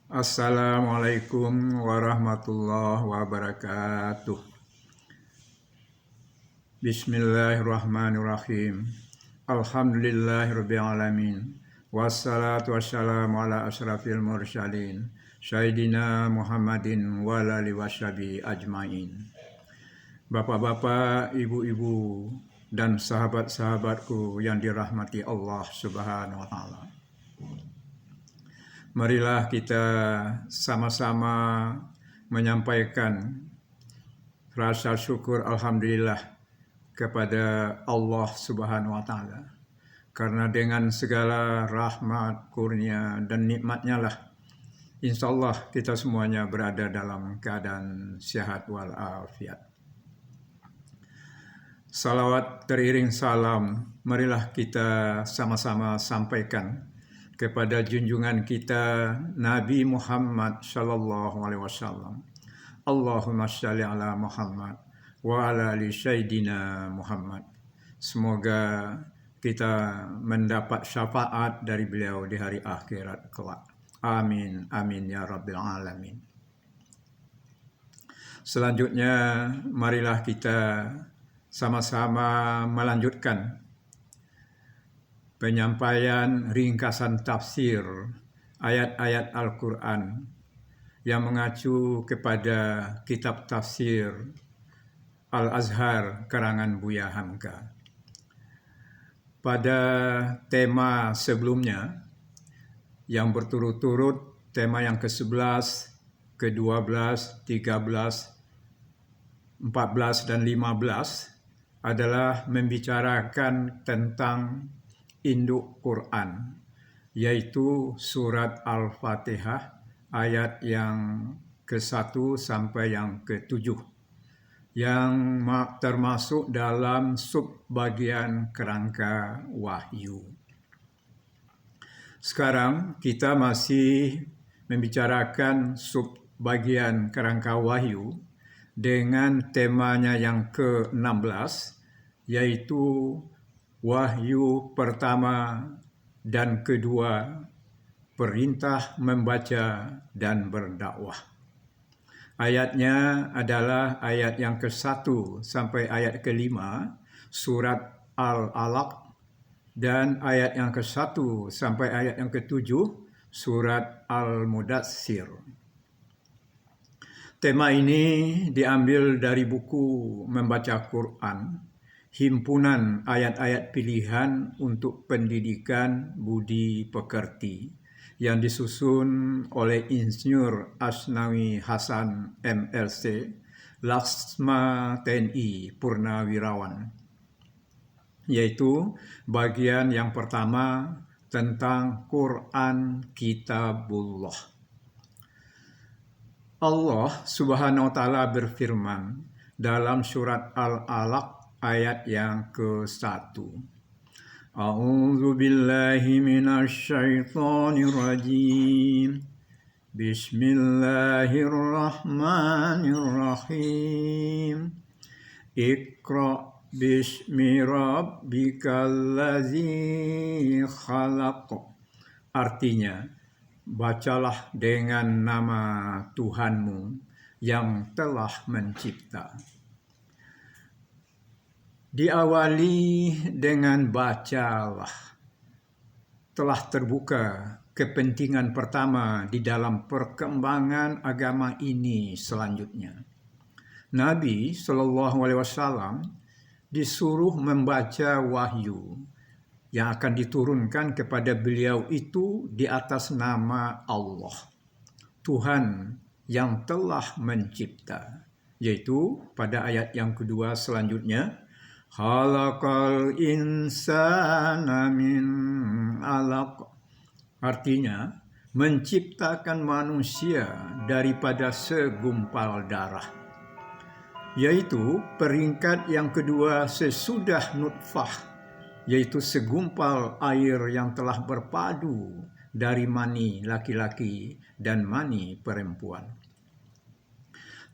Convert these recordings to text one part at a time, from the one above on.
Assalamualaikum warahmatullahi wabarakatuh. Bismillahirrahmanirrahim. Alhamdulillahirabbil alamin. Wassalatu wassalamu ala asyrafil mursalin Sayyidina Muhammadin wa alihi washabihi ajmain. Bapak-bapak, ibu-ibu, dan sahabat-sahabatku yang dirahmati Allah Subhanahu wa taala. Marilah kita sama-sama menyampaikan rasa syukur alhamdulillah kepada Allah Subhanahu wa taala. Karena dengan segala rahmat, kurnia dan nikmatnya lah insyaallah kita semuanya berada dalam keadaan sehat walafiat. Salawat teriring salam, marilah kita sama-sama sampaikan kepada junjungan kita Nabi Muhammad sallallahu alaihi wasallam. Allahumma shalli ala Muhammad wa ala ali sayyidina Muhammad. Semoga kita mendapat syafaat dari beliau di hari akhirat kelak. Amin amin ya rabbil alamin. Selanjutnya marilah kita sama-sama melanjutkan penyampaian ringkasan tafsir ayat-ayat Al-Quran yang mengacu kepada kitab tafsir Al-Azhar karangan Buya Hamka. Pada tema sebelumnya yang berturut-turut, tema yang ke-11, ke-12, 13, 14 dan 15 adalah membicarakan tentang induk Quran, yaitu surat Al-Fatihah ayat yang ke-1 sampai yang ke-7 yang termasuk dalam subbagian kerangka wahyu. Sekarang kita masih membicarakan subbagian kerangka wahyu dengan temanya yang ke-16, yaitu wahyu pertama dan kedua, perintah membaca dan berdakwah. Ayatnya adalah ayat yang ke-1 sampai ayat ke-5 surat Al-Alaq dan ayat yang ke-1 sampai ayat yang ke-7 surat Al-Mudatsir. Tema ini diambil dari buku Membaca Quran, himpunan ayat-ayat pilihan untuk pendidikan budi pekerti yang disusun oleh Insinyur Asnawi Hasan MLC, Laksma TNI Purnawirawan, yaitu bagian yang pertama tentang Quran Kitabullah. Allah Subhanahu wa taala berfirman dalam surat Al-Alaq ayat yang ke-1. A'udzu billahi minasy syaithanir rajim. Bismillahirrahmanirrahim. Iqra bismi rabbikal ladzi khalaq. Artinya, bacalah dengan nama Tuhanmu yang telah mencipta. Diawali dengan bacalah, telah terbuka kepentingan pertama di dalam perkembangan agama ini selanjutnya. Nabi SAW disuruh membaca wahyu yang akan diturunkan kepada beliau itu di atas nama Allah, Tuhan yang telah mencipta, yaitu pada ayat yang kedua selanjutnya, Khalaqal insana min alaq. Artinya, menciptakan manusia daripada segumpal darah, yaitu peringkat yang kedua sesudah nutfah, yaitu segumpal air yang telah berpadu dari mani laki-laki dan mani perempuan.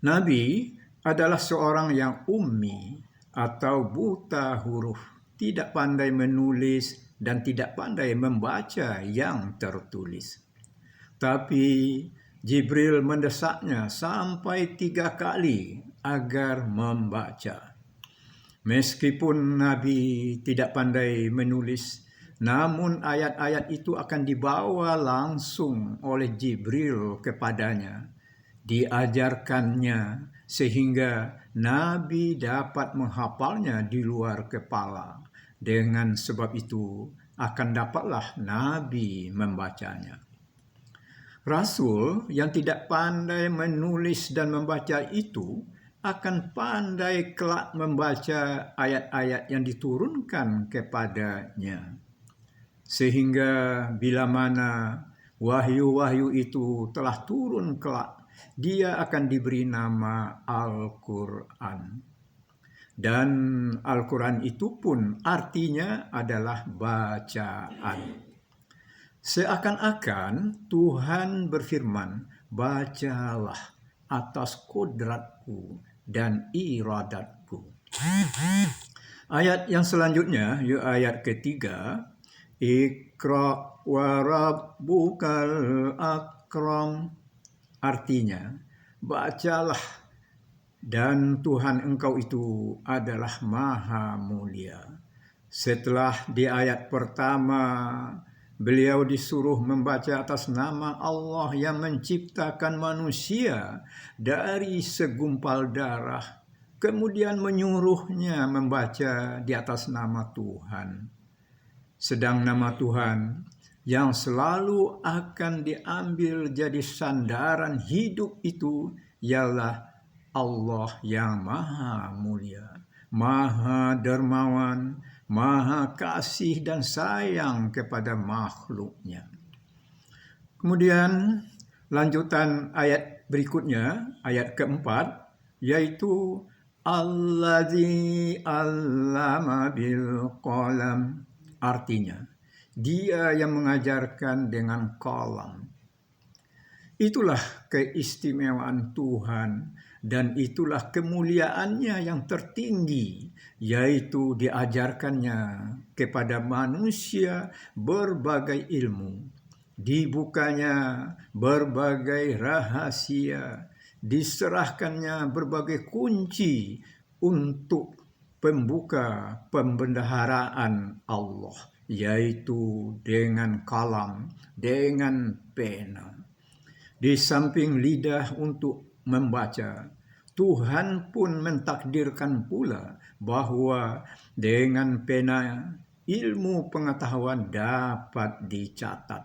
Nabi adalah seorang yang ummi atau buta huruf, tidak pandai menulis dan tidak pandai membaca yang tertulis. Tapi Jibril mendesaknya sampai 3 kali agar membaca. Meskipun Nabi tidak pandai menulis, namun ayat-ayat itu akan dibawa langsung oleh Jibril kepadanya, diajarkannya sehingga Nabi dapat menghafalnya di luar kepala. Dengan sebab itu akan dapatlah Nabi membacanya. Rasul yang tidak pandai menulis dan membaca itu akan pandai kelak membaca ayat-ayat yang diturunkan kepadanya. Sehingga bila mana wahyu-wahyu itu telah turun kelak, dia akan diberi nama Al-Quran. Dan Al-Quran itu pun artinya adalah bacaan. Seakan-akan Tuhan berfirman, bacalah atas kodratku dan iradatku. Ayat yang selanjutnya, ayat ketiga, Iqra wa rabbukal akram. Artinya, bacalah dan Tuhan engkau itu adalah maha mulia. Setelah di ayat pertama, beliau disuruh membaca atas nama Allah yang menciptakan manusia dari segumpal darah. Kemudian menyuruhnya membaca di atas nama Tuhan. Sedang nama Tuhan yang selalu akan diambil jadi sandaran hidup itu ialah Allah yang maha mulia, maha dermawan, maha kasih dan sayang kepada makhluknya. Kemudian lanjutan ayat berikutnya, ayat keempat, yaitu Allazi allama bil qalam. Artinya, dia yang mengajarkan dengan qalam. Itulah keistimewaan Tuhan dan itulah kemuliaannya yang tertinggi, yaitu diajarkannya kepada manusia berbagai ilmu, dibukanya berbagai rahasia, diserahkannya berbagai kunci untuk pembuka pembendaharaan Allah, yaitu dengan kalam, dengan pena. Di samping lidah untuk membaca, Tuhan pun mentakdirkan pula bahwa dengan pena ilmu pengetahuan dapat dicatat.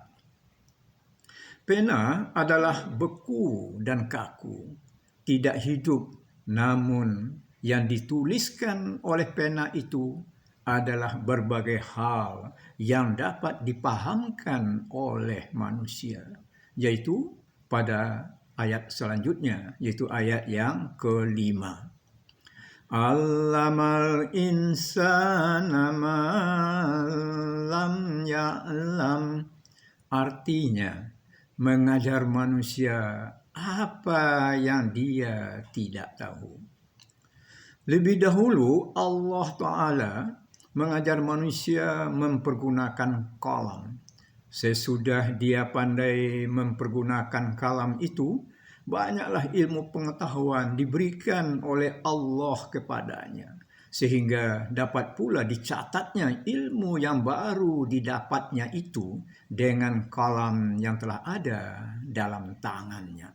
Pena adalah beku dan kaku, tidak hidup, namun yang dituliskan oleh pena itu adalah berbagai hal yang dapat dipahamkan oleh manusia, yaitu pada ayat selanjutnya, yaitu ayat yang kelima. Allamal insana ma lam ya'lam. Artinya, mengajar manusia apa yang dia tidak tahu. Lebih dahulu Allah Ta'ala mengajar manusia mempergunakan kalam. Sesudah dia pandai mempergunakan kalam itu, banyaklah ilmu pengetahuan diberikan oleh Allah kepadanya. Sehingga dapat pula dicatatnya ilmu yang baru didapatnya itu dengan kalam yang telah ada dalam tangannya.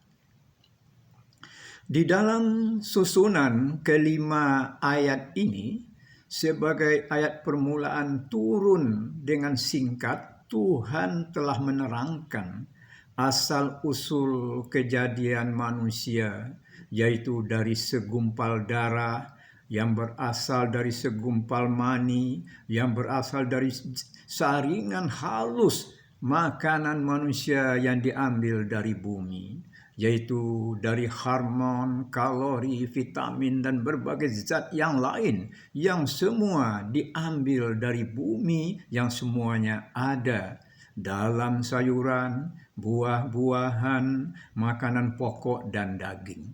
Di dalam susunan kelima ayat ini, sebagai ayat permulaan turun dengan singkat, Tuhan telah menerangkan asal-usul kejadian manusia, yaitu dari segumpal darah, yang berasal dari segumpal mani, yang berasal dari saringan halus makanan manusia yang diambil dari bumi, yaitu dari hormon, kalori, vitamin, dan berbagai zat yang lain yang semua diambil dari bumi, yang semuanya ada dalam sayuran, buah-buahan, makanan pokok, dan daging.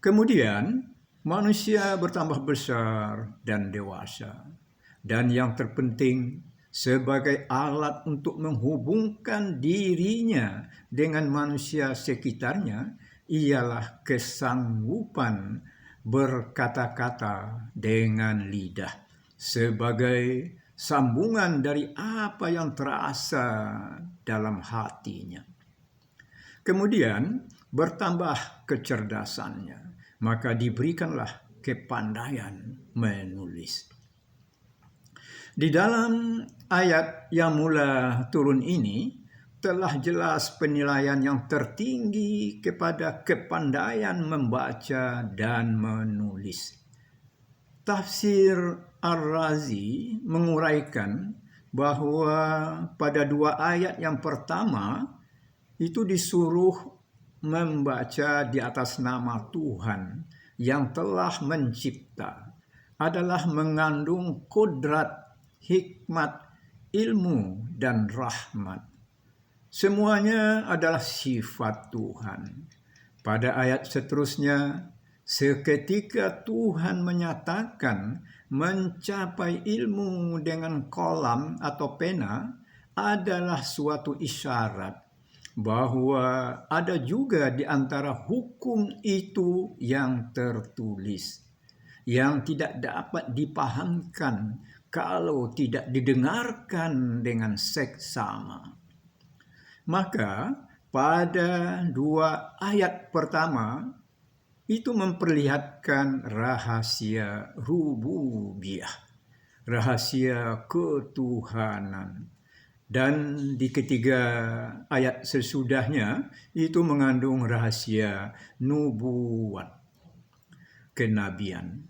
Kemudian manusia bertambah besar dan dewasa. Dan yang terpenting, sebagai alat untuk menghubungkan dirinya dengan manusia sekitarnya ialah kesanggupan berkata-kata dengan lidah sebagai sambungan dari apa yang terasa dalam hatinya. Kemudian bertambah kecerdasannya, maka diberikanlah kepandaian menulis. Di dalam ayat yang mula turun ini telah jelas penilaian yang tertinggi kepada kepandaian membaca dan menulis. Tafsir Ar-Razi menguraikan bahwa pada 2 ayat yang pertama itu disuruh membaca di atas nama Tuhan yang telah mencipta, adalah mengandung kodrat, hikmat, ilmu, dan rahmat. Semuanya adalah sifat Tuhan. Pada ayat seterusnya, seketika Tuhan menyatakan mencapai ilmu dengan kolam atau pena adalah suatu isyarat bahwa ada juga di antara hukum itu yang tertulis, yang tidak dapat dipahamkan kalau tidak didengarkan dengan seksama. Maka pada 2 ayat pertama itu memperlihatkan rahasia rububiyah, rahasia ketuhanan. Dan di ketiga ayat sesudahnya itu mengandung rahasia nubuat, kenabian.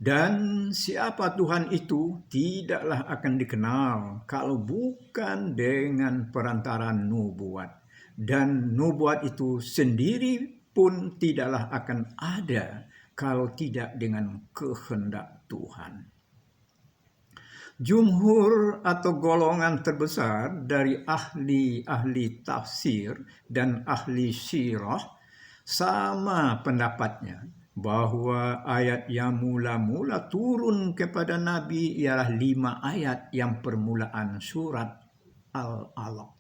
Dan siapa Tuhan itu tidaklah akan dikenal kalau bukan dengan perantaraan nubuat. Dan nubuat itu sendiri pun tidaklah akan ada kalau tidak dengan kehendak Tuhan. Jumhur atau golongan terbesar dari ahli-ahli tafsir dan ahli sirah sama pendapatnya bahwa ayat yang mula-mula turun kepada Nabi ialah 5 ayat yang permulaan surat Al-Alaq.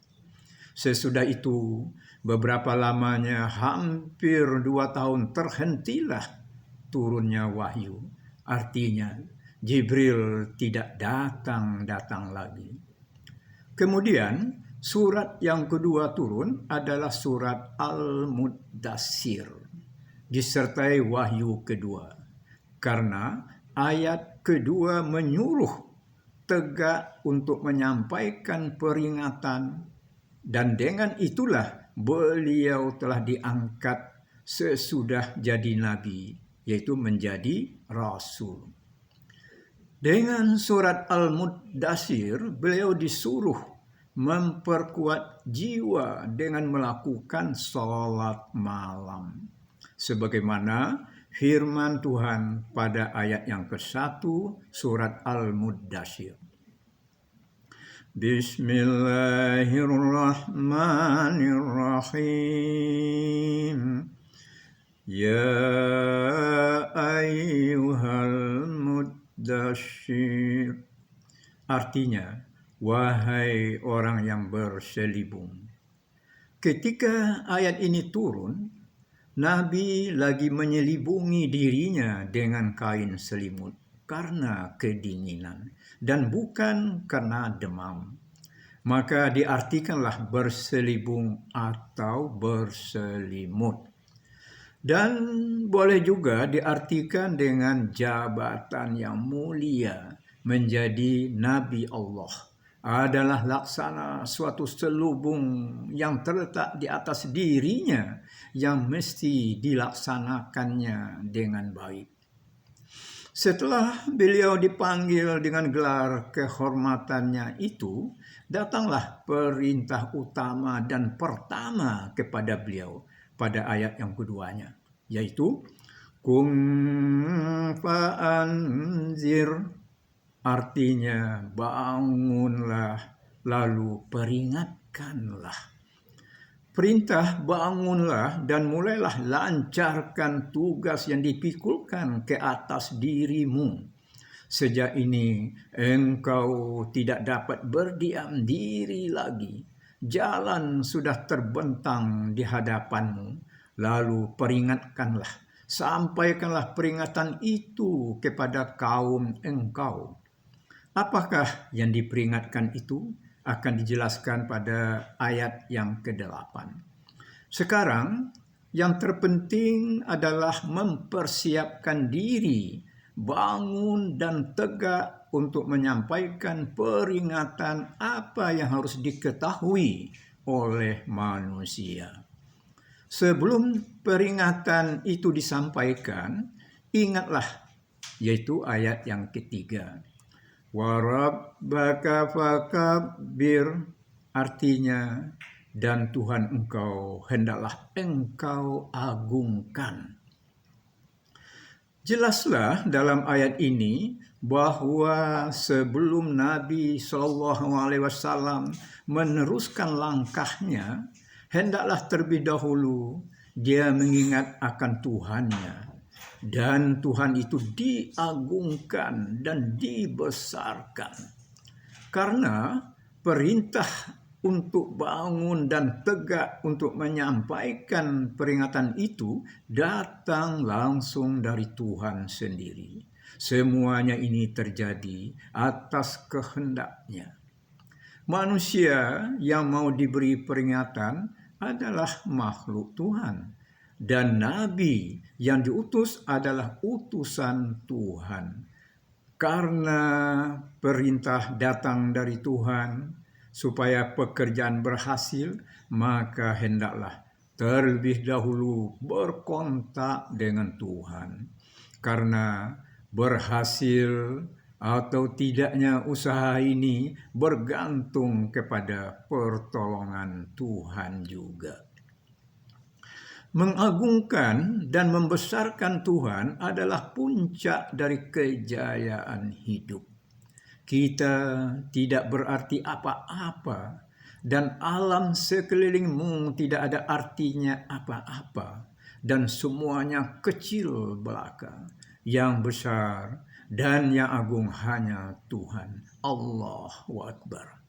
Sesudah itu beberapa lamanya, hampir 2 tahun, terhentilah turunnya wahyu. Artinya Jibril tidak datang lagi. Kemudian surat yang kedua turun adalah surat Al-Muddatsir, disertai wahyu kedua. Karena ayat kedua menyuruh tegak untuk menyampaikan peringatan, dan dengan itulah beliau telah diangkat sesudah jadi nabi, yaitu menjadi rasul. Dengan surat Al-Muddatsir, beliau disuruh memperkuat jiwa dengan melakukan sholat malam. Sebagaimana firman Tuhan pada ayat yang ke-1 surat Al-Muddatsir. Bismillahirrahmanirrahim. Ya ayyuhal muddatsir. Artinya, wahai orang yang berselubung. Ketika ayat ini turun, Nabi lagi menyelubungi dirinya dengan kain selimut karena kedinginan dan bukan karena demam. Maka diartikanlah berselubung atau berselimut. Dan boleh juga diartikan dengan jabatan yang mulia, menjadi Nabi Allah adalah laksana suatu selubung yang terletak di atas dirinya yang mesti dilaksanakannya dengan baik. Setelah beliau dipanggil dengan gelar kehormatannya itu, datanglah perintah utama dan pertama kepada beliau pada ayat yang keduanya, yaitu Qum fa'anzir. Artinya bangunlah lalu peringatkanlah. Perintah bangunlah dan mulailah lancarkan tugas yang dipikulkan ke atas dirimu. Sejak ini engkau tidak dapat berdiam diri lagi. Jalan sudah terbentang di hadapanmu. Lalu peringatkanlah, sampaikanlah peringatan itu kepada kaum engkau. Apakah yang diperingatkan itu akan dijelaskan pada ayat yang ke-8. Sekarang yang terpenting adalah mempersiapkan diri, bangun dan tegak untuk menyampaikan peringatan apa yang harus diketahui oleh manusia. Sebelum peringatan itu disampaikan, ingatlah, yaitu ayat yang ke-3. Warabbaka fakabbir, artinya, dan Tuhan engkau hendaklah engkau agungkan. Jelaslah dalam ayat ini bahwa sebelum Nabi SAW meneruskan langkahnya, hendaklah terlebih dahulu dia mengingat akan Tuhannya. Dan Tuhan itu diagungkan dan dibesarkan. Karena perintah untuk bangun dan tegak untuk menyampaikan peringatan itu datang langsung dari Tuhan sendiri. Semuanya ini terjadi atas kehendaknya. Manusia yang mau diberi peringatan adalah makhluk Tuhan. Dan Nabi yang diutus adalah utusan Tuhan. Karena perintah datang dari Tuhan supaya pekerjaan berhasil, maka hendaklah terlebih dahulu berkontak dengan Tuhan. Karena berhasil atau tidaknya usaha ini bergantung kepada pertolongan Tuhan juga. Mengagungkan dan membesarkan Tuhan adalah puncak dari kejayaan hidup. Kita tidak berarti apa-apa, dan alam sekelilingmu tidak ada artinya apa-apa, dan semuanya kecil belaka. Yang besar dan yang agung hanya Tuhan. Allahu Akbar.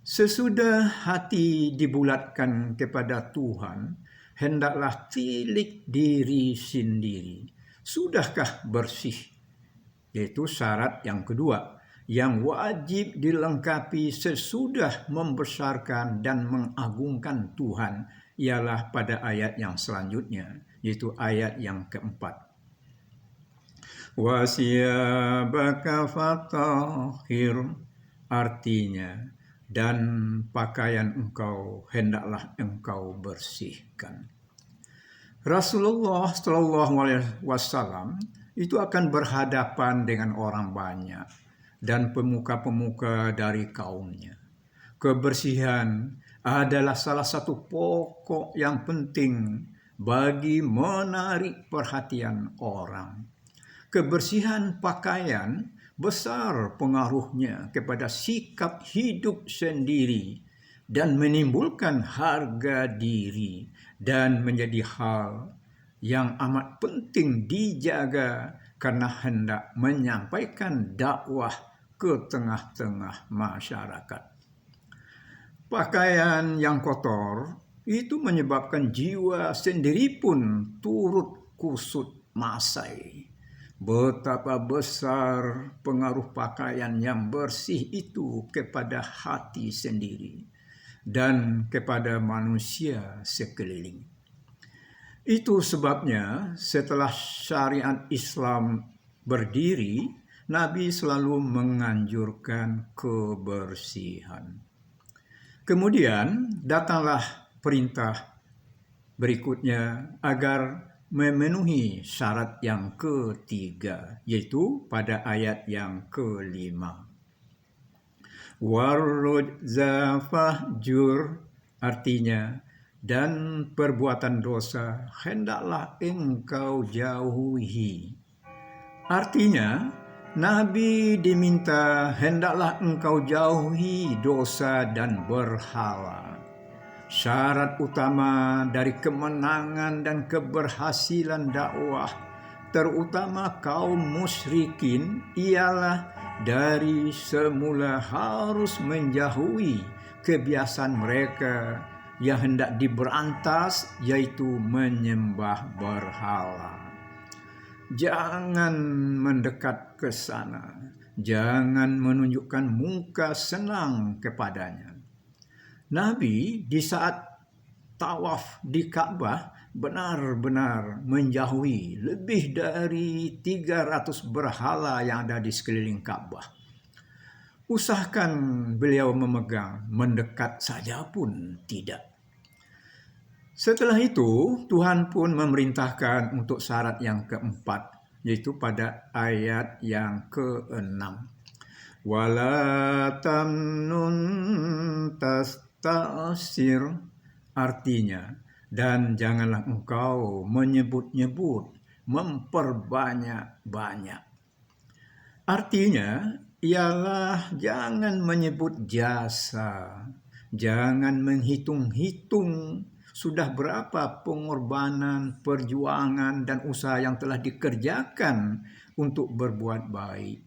Sesudah hati dibulatkan kepada Tuhan, hendaklah tilik diri sendiri. Sudahkah bersih? Yaitu syarat yang kedua, yang wajib dilengkapi sesudah membesarkan dan mengagungkan Tuhan, ialah pada ayat yang selanjutnya, yaitu ayat yang ke-4. Wasiyabaka fatahhir, artinya, dan pakaian engkau hendaklah engkau bersihkan. Rasulullah SAW itu akan berhadapan dengan orang banyak dan pemuka-pemuka dari kaumnya. Kebersihan adalah salah satu pokok yang penting bagi menarik perhatian orang. Kebersihan pakaian besar pengaruhnya kepada sikap hidup sendiri dan menimbulkan harga diri, dan menjadi hal yang amat penting dijaga karena hendak menyampaikan dakwah ke tengah-tengah masyarakat. Pakaian yang kotor itu menyebabkan jiwa sendiri pun turut kusut masai. Betapa besar pengaruh pakaian yang bersih itu kepada hati sendiri dan kepada manusia sekeliling. Itu sebabnya setelah syariat Islam berdiri, Nabi selalu menganjurkan kebersihan. Kemudian datanglah perintah berikutnya agar memenuhi syarat yang ketiga, yaitu pada ayat yang ke-5. Warrujza fahjur, artinya, dan perbuatan dosa hendaklah engkau jauhi. Artinya, Nabi diminta hendaklah engkau jauhi dosa dan berhala. Syarat utama dari kemenangan dan keberhasilan dakwah terutama kaum musyrikin, ialah dari semula harus menjauhi kebiasaan mereka yang hendak diberantas, yaitu menyembah berhala. Jangan mendekat ke sana, jangan menunjukkan muka senang kepadanya. Nabi di saat tawaf di Ka'bah benar-benar menjauhi lebih dari 300 berhala yang ada di sekeliling Ka'bah. Usahakan beliau memegang, mendekat saja pun tidak. Setelah itu, Tuhan pun memerintahkan untuk syarat yang keempat, yaitu pada ayat yang ke-6. Wala tamnun tasta'sir, artinya, dan janganlah engkau menyebut-nyebut, memperbanyak-banyak. Artinya, ialah jangan menyebut jasa, jangan menghitung-hitung sudah berapa pengorbanan, perjuangan, dan usaha yang telah dikerjakan untuk berbuat baik.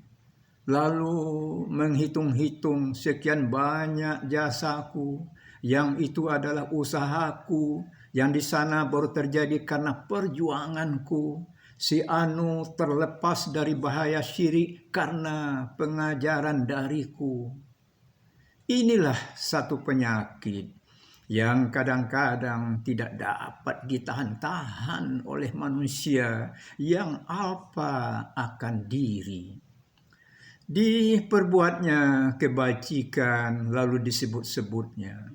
Lalu menghitung-hitung sekian banyak jasaku, yang itu adalah usahaku, yang di sana baru terjadi karena perjuanganku. Si anu terlepas dari bahaya syirik karena pengajaran dariku. Inilah satu penyakit yang kadang-kadang tidak dapat ditahan-tahan oleh manusia yang alpa akan diri. Diperbuatnya kebajikan lalu disebut-sebutnya.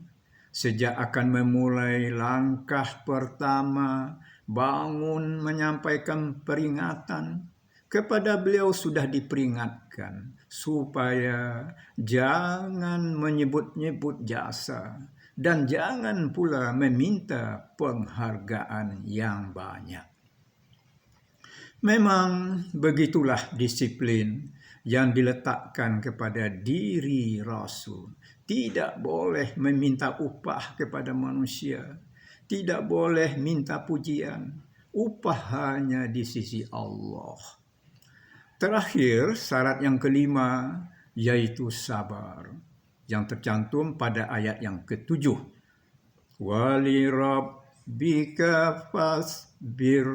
Sejak akan memulai langkah pertama, bangun menyampaikan peringatan, kepada beliau sudah diperingatkan supaya jangan menyebut-nyebut jasa dan jangan pula meminta penghargaan yang banyak. Memang begitulah disiplin yang diletakkan kepada diri Rasul. Tidak boleh meminta upah kepada manusia, tidak boleh minta pujian, upah hanya di sisi Allah. Terakhir, syarat yang kelima, yaitu sabar, yang tercantum pada ayat yang ke-7. Wali rabbika fasbir,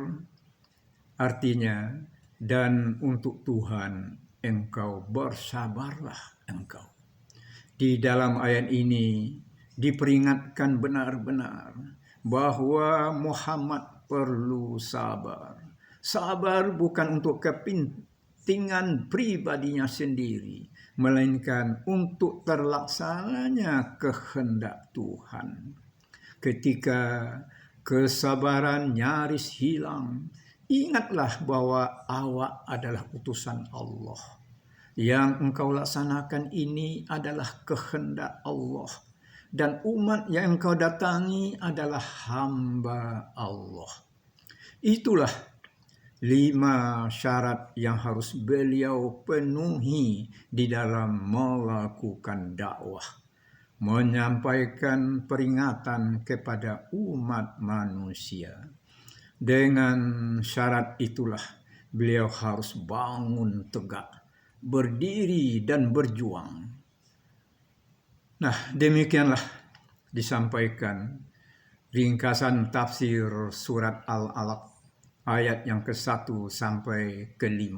artinya, dan untuk Tuhan engkau bersabarlah engkau. Di dalam ayat ini diperingatkan benar-benar bahwa Muhammad perlu sabar. Sabar bukan untuk kepentingan pribadinya sendiri, melainkan untuk terlaksananya kehendak Tuhan. Ketika kesabaran nyaris hilang, ingatlah bahwa awak adalah utusan Allah. Yang engkau laksanakan ini adalah kehendak Allah. Dan umat yang engkau datangi adalah hamba Allah. Itulah 5 syarat yang harus beliau penuhi di dalam melakukan dakwah. Menyampaikan peringatan kepada umat manusia. Dengan syarat itulah beliau harus bangun tegak, berdiri dan berjuang. Nah, demikianlah disampaikan ringkasan tafsir surat Al-Alaq ayat yang ke-1 sampai ke-5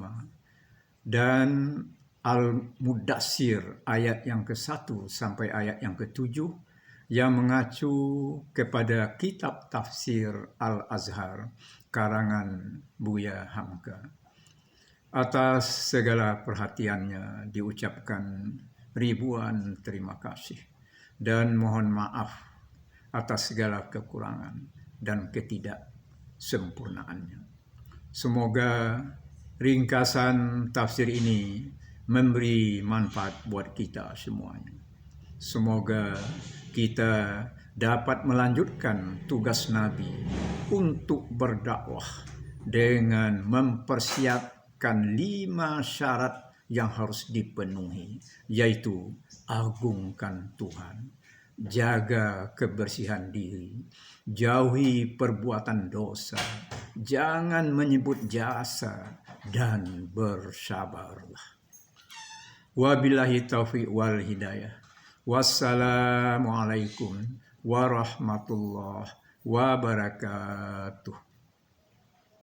dan Al-Mudassir ayat yang ke-1 sampai ayat yang ke-7 yang mengacu kepada kitab tafsir Al-Azhar karangan Buya Hamka. Atas segala perhatiannya diucapkan ribuan terima kasih dan mohon maaf atas segala kekurangan dan ketidaksempurnaannya. Semoga ringkasan tafsir ini memberi manfaat buat kita semuanya. Semoga kita dapat melanjutkan tugas Nabi untuk berdakwah dengan mempersiapkan 5 syarat yang harus dipenuhi, yaitu agungkan Tuhan, jaga kebersihan diri, jauhi perbuatan dosa, jangan menyebut jasa, dan bersabarlah. Wabillahi taufiq wal hidayah. Wassalamualaikum warahmatullahi wabarakatuh.